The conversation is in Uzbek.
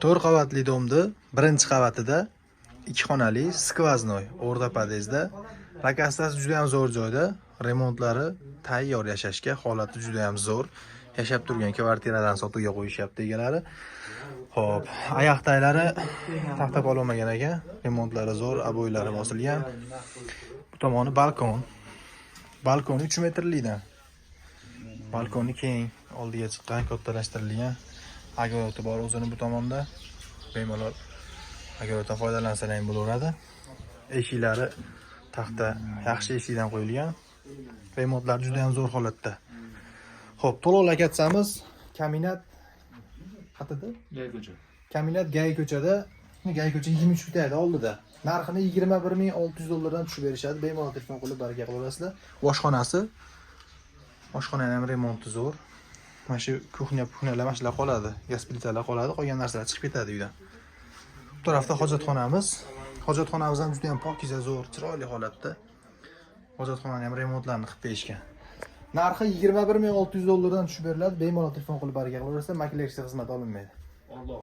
4 qavatli domni birinchi qavatida 2 xonali skvoznoy o'rta podyezdda. Rakastasi juda ham zo'r joyda, remontlari tayyor yashashga, holati juda ham zo'r. Yashab turgan kvartiradan sotuvga qo'yishyapti egalari. Xo'p, oyoq taylari taxta olmagan ekan, remontlari zo'r, aboylari bosilgan. Bu tomoni balkon. Balkon 3 metrlikdan. Balkoni keng, oldiga chiqqan, kattalashtirilgan. Agoroti bor o'zini bu tomonda. Bemalol agorotdan foydalansalar ham bo'laveradi. Eshiklari taxta yaxshi eshikdan qo'yilgan. Remontlar juda ham zo'r holatda. Xo'p, to'liq katsamiz, kaminat qayerda? Gay ko'cha. Kaminat Gay ko'chada, Gay ko'cha 23 bitadi oldida. Narxini 21600 dollardan tushib berishadi. Bemalol telefon qilib baraka qilaverasizlar. Oshxonasi. Oshxonaning ham remonti zo'r. Mana shu kuxnya mashlar qoladi, gaz plitalar qoladi, qolgan narsalar chiqib ketadi uydan. Bu tarafda hojatxonamiz. Hojatxonamiz ham juda ham pokiza, zo'r, chiroyli holatda. Hojatxonaning ham remontlarini qilib berishgan. Narxi 21600 dollardan tushib beriladi. Bemalol telefon qilib baraka qilaverasizlar, makiyaj xizmati olinmaydi.